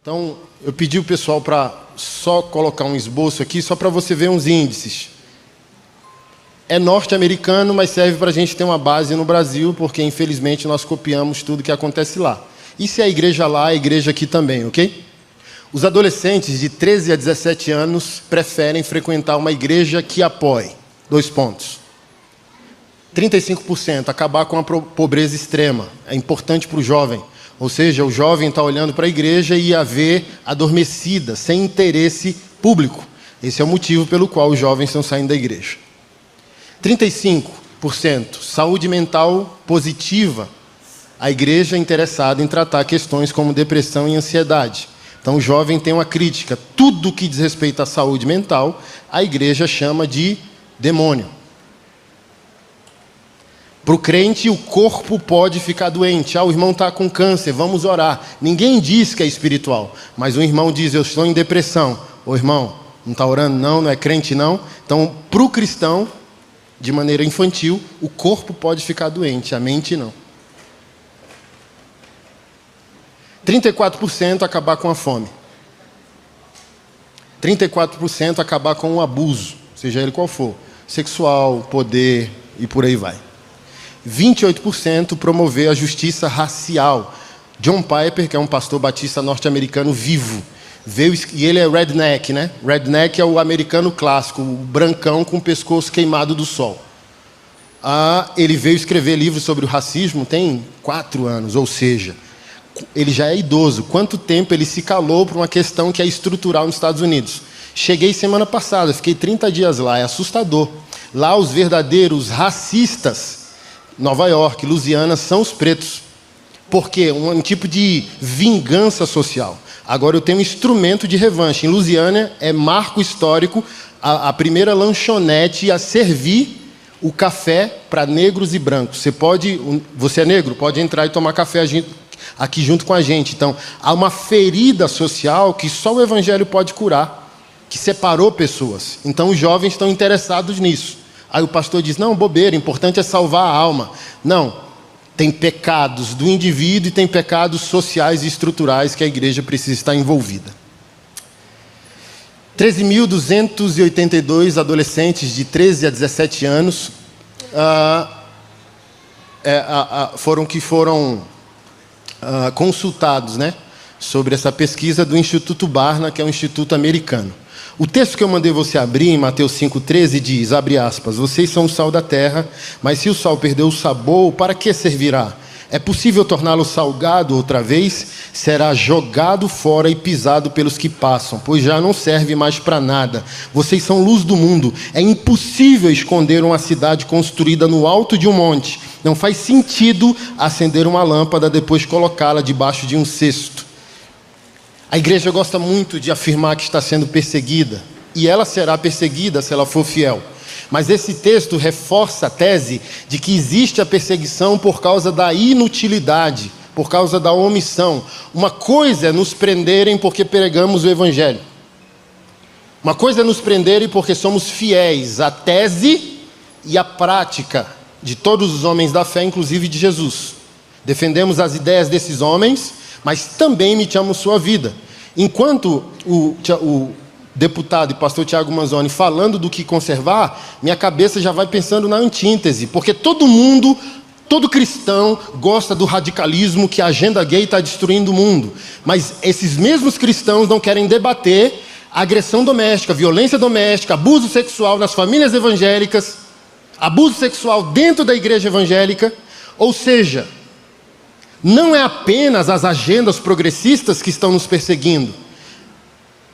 Então, eu pedi o pessoal para só colocar um esboço aqui, só para você ver uns índices. É norte-americano, mas serve para a gente ter uma base no Brasil, porque infelizmente nós copiamos tudo que acontece lá. E se a igreja lá, a igreja aqui também, ok? Os adolescentes de 13 a 17 anos preferem frequentar uma igreja que apoie. 2 pontos. 35%, acabar com a pobreza extrema. É importante para o jovem. Ou seja, o jovem está olhando para a igreja e a vê adormecida, sem interesse público. Esse é o motivo pelo qual os jovens estão saindo da igreja. 35%, saúde mental positiva. A igreja é interessada em tratar questões como depressão e ansiedade. Então o jovem tem uma crítica. Tudo que diz respeito à saúde mental, a igreja chama de demônio. Para o crente, o corpo pode ficar doente. O irmão está com câncer, vamos orar. Ninguém diz que é espiritual, mas o irmão diz, eu estou em depressão. Ô irmão, não está orando não é crente não. Então, para o cristão, de maneira infantil, o corpo pode ficar doente, a mente não. 34% acabar com a fome. 34% acabar com o abuso, seja ele qual for. Sexual, poder e por aí vai. 28% promover a justiça racial. John Piper, que é um pastor batista norte-americano vivo, veio, e ele é redneck, né? Redneck é o americano clássico, o brancão com o pescoço queimado do sol. Ele veio escrever livros sobre o racismo tem 4 anos, ou seja, ele já é idoso. Quanto tempo ele se calou por uma questão que é estrutural nos Estados Unidos? Cheguei semana passada, fiquei 30 dias lá, é assustador. Lá os verdadeiros racistas, Nova York, Louisiana, são os pretos. Por quê? Um tipo de vingança social. Agora eu tenho um instrumento de revanche. Em Louisiana é marco histórico a primeira lanchonete a servir o café para negros e brancos. Você é negro? Pode entrar e tomar café aqui junto com a gente. Então, há uma ferida social que só o evangelho pode curar, que separou pessoas. Então, os jovens estão interessados nisso. Aí o pastor diz, não, bobeira, o importante é salvar a alma. Não, tem pecados do indivíduo e tem pecados sociais e estruturais que a igreja precisa estar envolvida. 13.282 adolescentes de 13 a 17 anos foram consultados, né, sobre essa pesquisa do Instituto Barna, que é um instituto americano. O texto que eu mandei você abrir, em Mateus 5,13, diz, abre aspas, vocês são o sal da terra, mas se o sal perdeu o sabor, para que servirá? É possível torná-lo salgado outra vez? Será jogado fora e pisado pelos que passam, pois já não serve mais para nada. Vocês são luz do mundo. É impossível esconder uma cidade construída no alto de um monte. Não faz sentido acender uma lâmpada, depois colocá-la debaixo de um cesto. A igreja gosta muito de afirmar que está sendo perseguida, e ela será perseguida se ela for fiel. Mas esse texto reforça a tese de que existe a perseguição por causa da inutilidade, por causa da omissão. Uma coisa é nos prenderem porque pregamos o evangelho. Uma coisa é nos prenderem porque somos fiéis à tese e à prática de todos os homens da fé, inclusive de Jesus. Defendemos as ideias desses homens, mas também imitamos sua vida. Enquanto o deputado e pastor Tiago Manzoni falando do que conservar, minha cabeça já vai pensando na antíntese, porque todo cristão gosta do radicalismo, que a agenda gay está destruindo o mundo. Mas esses mesmos cristãos não querem debater agressão doméstica, violência doméstica, abuso sexual nas famílias evangélicas, abuso sexual dentro da igreja evangélica. Ou seja, não é apenas as agendas progressistas que estão nos perseguindo.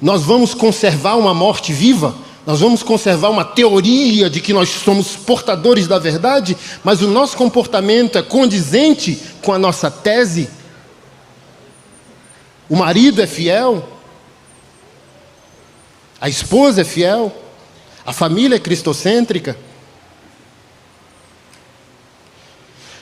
Nós vamos conservar uma morte viva? Nós vamos conservar uma teoria de que nós somos portadores da verdade, mas o nosso comportamento é condizente com a nossa tese? O marido é fiel? A esposa é fiel? A família é cristocêntrica?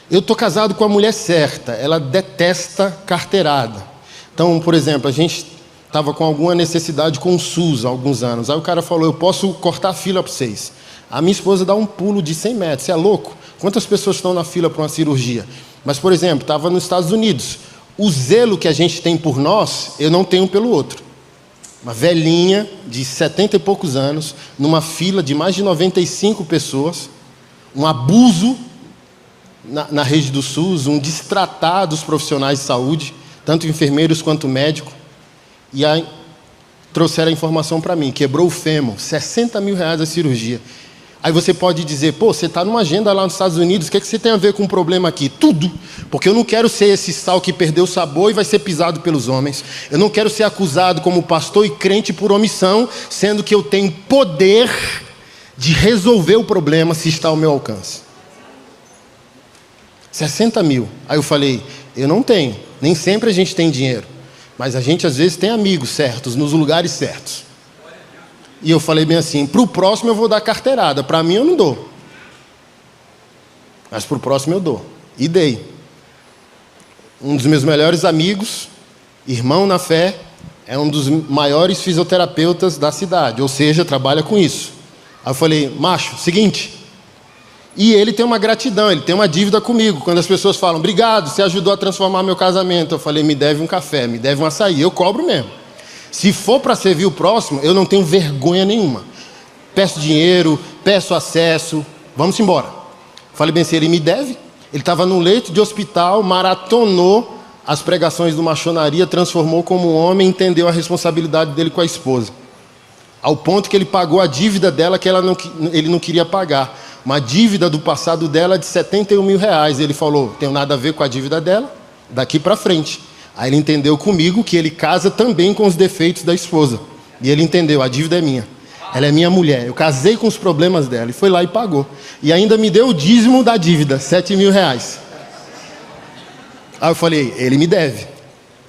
Eu estou casado com a mulher certa, ela detesta carteirada. Então, por exemplo, a gente estava com alguma necessidade com o SUS há alguns anos. Aí o cara falou, eu posso cortar a fila para vocês. A minha esposa dá um pulo de 100 metros, você é louco? Quantas pessoas estão na fila para uma cirurgia? Mas, por exemplo, estava nos Estados Unidos. O zelo que a gente tem por nós, eu não tenho pelo outro. Uma velhinha de 70 e poucos anos, numa fila de mais de 95 pessoas, um abuso na rede do SUS, um destratar dos profissionais de saúde, tanto enfermeiros quanto médicos. E aí trouxeram a informação para mim, quebrou o fêmur, 60 mil reais a cirurgia. Aí você pode dizer, pô, você está numa agenda lá nos Estados Unidos, o que você tem a ver com o problema aqui? Tudo, porque eu não quero ser esse sal que perdeu o sabor e vai ser pisado pelos homens. Eu não quero ser acusado como pastor e crente por omissão, sendo que eu tenho poder de resolver o problema se está ao meu alcance. 60 mil. Aí eu falei, eu não tenho, nem sempre a gente tem dinheiro, mas a gente às vezes tem amigos certos, nos lugares certos. E eu falei bem assim, para o próximo eu vou dar carteirada, para mim eu não dou. Mas para o próximo eu dou. E dei. Um dos meus melhores amigos, irmão na fé, é um dos maiores fisioterapeutas da cidade, ou seja, trabalha com isso. Aí eu falei, macho, seguinte, e ele tem uma gratidão, ele tem uma dívida comigo. Quando as pessoas falam, obrigado, você ajudou a transformar meu casamento. Eu falei, me deve um café, me deve um açaí, eu cobro mesmo. Se for para servir o próximo, eu não tenho vergonha nenhuma. Peço dinheiro, peço acesso, vamos embora. Falei bem assim, ele me deve. Ele estava no leito de hospital, maratonou as pregações do Machonaria, transformou como um homem, entendeu a responsabilidade dele com a esposa. Ao ponto que ele pagou a dívida dela que ele não queria pagar. Uma dívida do passado dela de 71 mil reais. Ele falou, tenho nada a ver com a dívida dela, daqui para frente. Aí ele entendeu comigo que ele casa também com os defeitos da esposa. E ele entendeu, a dívida é minha. Ela é minha mulher. Eu casei com os problemas dela. E foi lá e pagou. E ainda me deu o dízimo da dívida, 7 mil reais. Aí eu falei, ele me deve.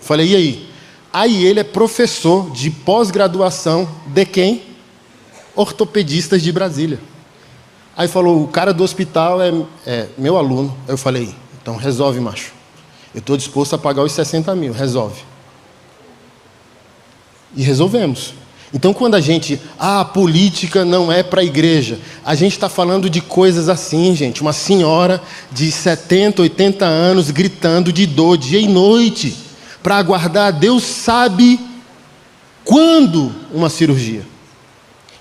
Falei, e aí? Aí ele é professor de pós-graduação de quem? Ortopedistas de Brasília. Aí falou, o cara do hospital é meu aluno. Aí eu falei, então resolve, macho. Eu estou disposto a pagar os 60 mil, resolve. E resolvemos. Então quando a gente, a política não é para a igreja, a gente está falando de coisas assim, gente. Uma senhora de 70, 80 anos gritando de dor dia e noite, para aguardar, Deus sabe quando, uma cirurgia.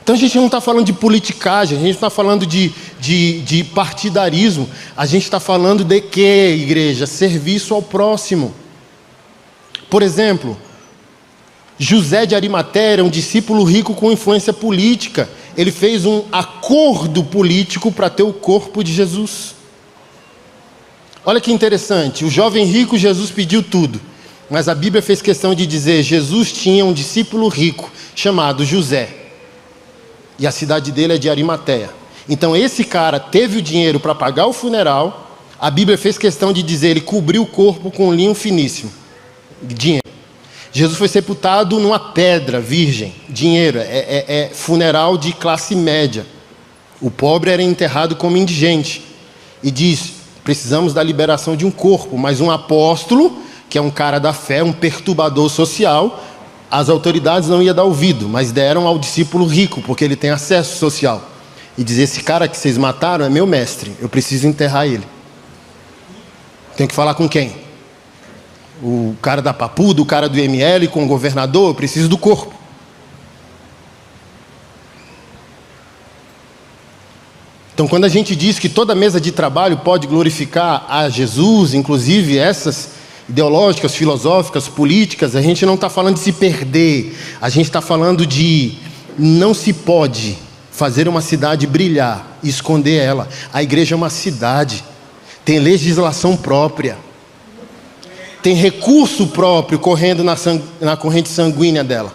Então a gente não está falando de politicagem, a gente não está falando de partidarismo, a gente está falando de quê, igreja? Serviço ao próximo. Por exemplo, José de Arimateia era um discípulo rico com influência política. Ele fez um acordo político para ter o corpo de Jesus. Olha que interessante, o jovem rico, Jesus pediu tudo, mas a Bíblia fez questão de dizer, Jesus tinha um discípulo rico chamado José. E a cidade dele é de Arimateia. Então esse cara teve o dinheiro para pagar o funeral. A Bíblia fez questão de dizer, ele cobriu o corpo com linho finíssimo. Dinheiro. Jesus foi sepultado numa pedra virgem. Dinheiro, é funeral de classe média. O pobre era enterrado como indigente. E diz, precisamos da liberação de um corpo. Mas um apóstolo, que é um cara da fé, um perturbador social, as autoridades não iam dar ouvido, mas deram ao discípulo rico, porque ele tem acesso social. E dizer, esse cara que vocês mataram é meu mestre, eu preciso enterrar ele. Tem que falar com quem? O cara da Papuda, o cara do ML, com o governador, eu preciso do corpo. Então quando a gente diz que toda mesa de trabalho pode glorificar a Jesus, inclusive essas ideológicas, filosóficas, políticas, a gente não está falando de se perder, a gente está falando de não se pode fazer uma cidade brilhar e esconder ela. A igreja é uma cidade, tem legislação própria, tem recurso próprio correndo na corrente sanguínea dela.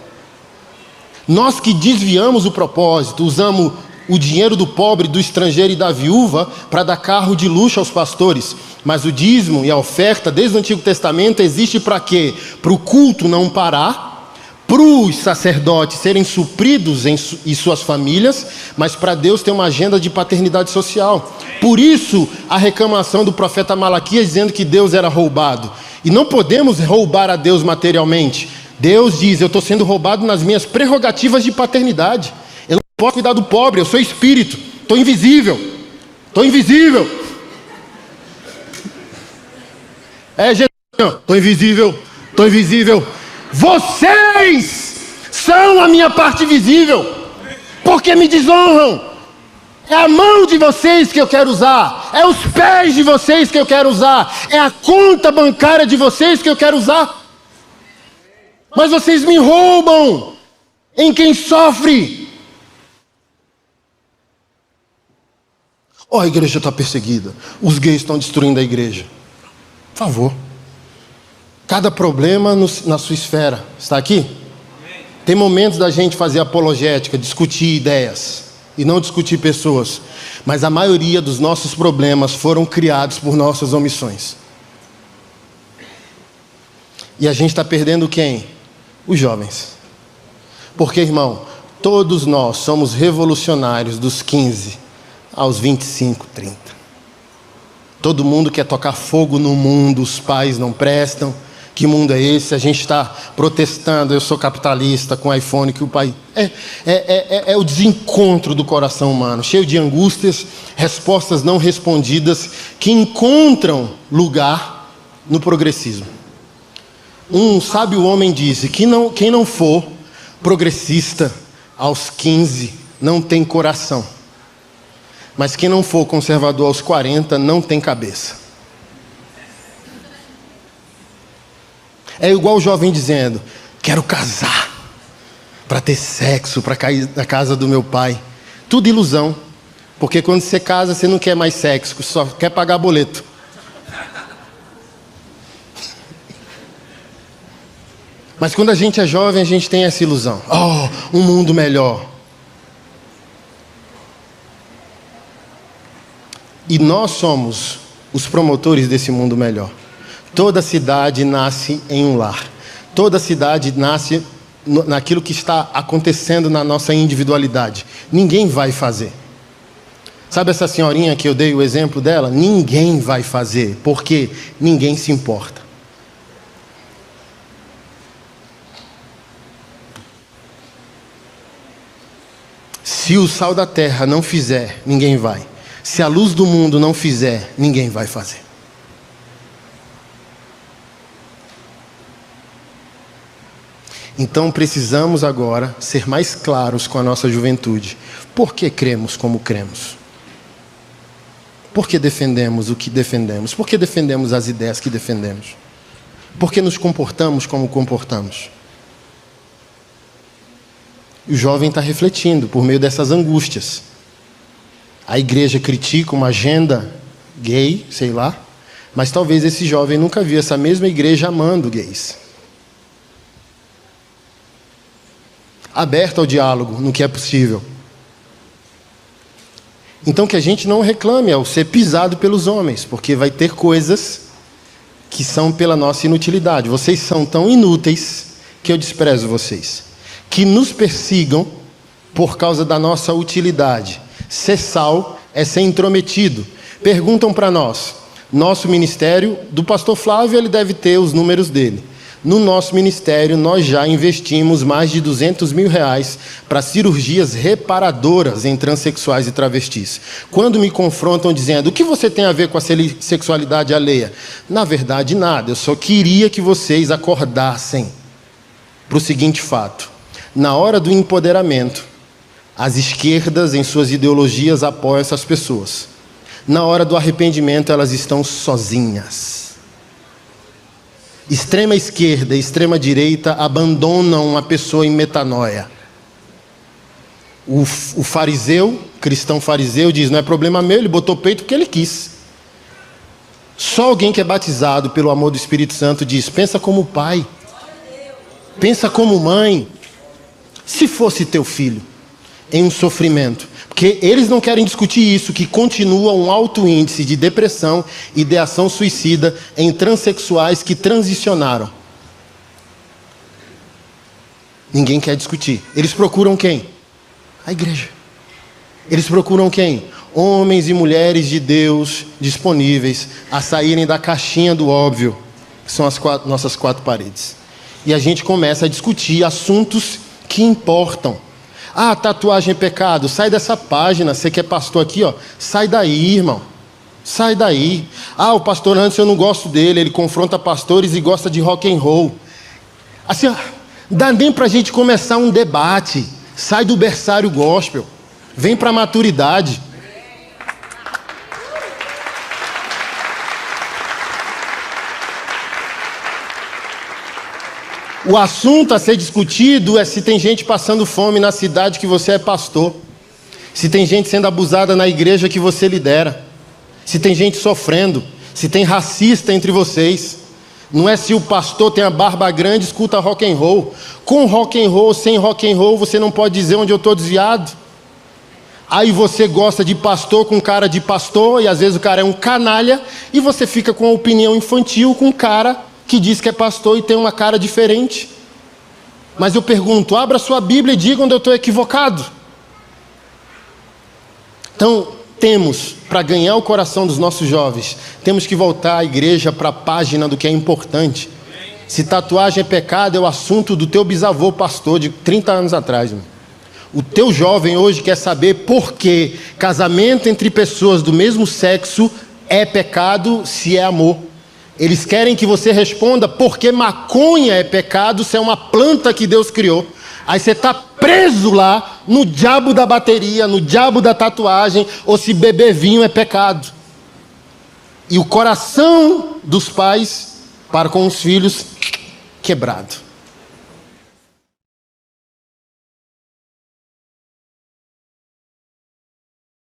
Nós que desviamos o propósito, usamos o dinheiro do pobre, do estrangeiro e da viúva para dar carro de luxo aos pastores. Mas o dízimo e a oferta, desde o Antigo Testamento, existe para quê? Para o culto não parar, para os sacerdotes serem supridos em suas famílias, mas para Deus ter uma agenda de paternidade social. Por isso, a reclamação do profeta Malaquias dizendo que Deus era roubado. E não podemos roubar a Deus materialmente. Deus diz, eu estou sendo roubado nas minhas prerrogativas de paternidade. Eu não posso cuidar do pobre, eu sou espírito, estou invisível. Estou invisível. Jesus, Tô invisível, tô invisível. Vocês são a minha parte visível, porque me desonram. É a mão de vocês que eu quero usar, é os pés de vocês que eu quero usar, é a conta bancária de vocês que eu quero usar. Mas vocês me roubam em quem sofre. A igreja está perseguida, os gays estão destruindo a igreja. Por favor. Cada problema na sua esfera. Está aqui? Tem momentos da gente fazer apologética, discutir ideias e não discutir pessoas. Mas a maioria dos nossos problemas foram criados por nossas omissões. E a gente está perdendo quem? Os jovens. Porque, irmão, todos nós somos revolucionários dos 15 aos 25, 30. Todo mundo quer tocar fogo no mundo, os pais não prestam. Que mundo é esse? A gente está protestando, eu sou capitalista com iPhone, que o pai... É o desencontro do coração humano, cheio de angústias, respostas não respondidas, que encontram lugar no progressismo. Um sábio homem disse que quem não for progressista aos 15 não tem coração. Mas quem não for conservador aos 40 não tem cabeça. É igual o jovem dizendo: quero casar para ter sexo, para cair na casa do meu pai. Tudo ilusão. Porque quando você casa, você não quer mais sexo, só quer pagar boleto. Mas quando a gente é jovem, a gente tem essa ilusão. Um mundo melhor. E nós somos os promotores desse mundo melhor. Toda cidade nasce em um lar. Toda cidade nasce naquilo que está acontecendo na nossa individualidade. Ninguém vai fazer. Sabe essa senhorinha que eu dei o exemplo dela? Ninguém vai fazer, porque ninguém se importa. Se o sal da terra não fizer, ninguém vai. Se a luz do mundo não fizer, ninguém vai fazer. Então precisamos agora ser mais claros com a nossa juventude. Por que cremos como cremos? Por que defendemos o que defendemos? Por que defendemos as ideias que defendemos? Por que nos comportamos como comportamos? E o jovem está refletindo por meio dessas angústias. A igreja critica uma agenda gay, sei lá, mas talvez esse jovem nunca viu essa mesma igreja amando gays. Aberta ao diálogo no que é possível. Então que a gente não reclame ao ser pisado pelos homens, porque vai ter coisas que são pela nossa inutilidade. Vocês são tão inúteis que eu desprezo vocês. Que nos persigam por causa da nossa utilidade. Ser sal é ser intrometido. Perguntam para nós, nosso ministério, do pastor Flávio, ele deve ter os números dele. No nosso ministério, nós já investimos mais de R$200 mil para cirurgias reparadoras em transexuais e travestis. Quando me confrontam dizendo, o que você tem a ver com a sexualidade alheia? Na verdade, nada. Eu só queria que vocês acordassem para o seguinte fato. Na hora do empoderamento, as esquerdas, em suas ideologias, apoiam essas pessoas. Na hora do arrependimento, elas estão sozinhas. Extrema esquerda e extrema direita abandonam uma pessoa em metanoia. O fariseu, cristão fariseu, diz, não é problema meu, ele botou peito porque ele quis. Só alguém que é batizado pelo amor do Espírito Santo diz, pensa como pai, pensa como mãe. Se fosse teu filho em um sofrimento, porque eles não querem discutir isso, que continua um alto índice de depressão e ideação suicida em transexuais que transicionaram. Ninguém quer discutir. Eles procuram quem? A igreja. Eles procuram quem? Homens e mulheres de Deus disponíveis a saírem da caixinha do óbvio, que são as nossas quatro paredes. E a gente começa a discutir assuntos que importam. Tatuagem é pecado, sai dessa página, você que é pastor aqui, sai daí, irmão. Sai daí. Ah, o pastor Anderson, eu não gosto dele, ele confronta pastores e gosta de rock and roll. Assim, ó, dá nem pra gente começar um debate. Sai do berçário gospel. Vem pra maturidade. O assunto a ser discutido é se tem gente passando fome na cidade que você é pastor. Se tem gente sendo abusada na igreja que você lidera. Se tem gente sofrendo. Se tem racista entre vocês. Não é se o pastor tem a barba grande, escuta rock and roll. Com rock and roll, sem rock and roll, você não pode dizer onde eu estou desviado. Aí você gosta de pastor com cara de pastor, e às vezes o cara é um canalha, e você fica com a opinião infantil com um cara que diz que é pastor e tem uma cara diferente. Mas eu pergunto, abra sua Bíblia e diga onde eu estou equivocado. Então, temos, para ganhar o coração dos nossos jovens, temos que voltar à igreja para a página do que é importante. Se tatuagem é pecado, é o assunto do teu bisavô pastor de 30 anos atrás. Irmão. O teu jovem hoje quer saber por que casamento entre pessoas do mesmo sexo é pecado se é amor. Eles querem que você responda por que maconha é pecado se é uma planta que Deus criou. Aí você está preso lá no diabo da bateria, no diabo da tatuagem, ou se beber vinho é pecado. E o coração dos pais para com os filhos quebrado.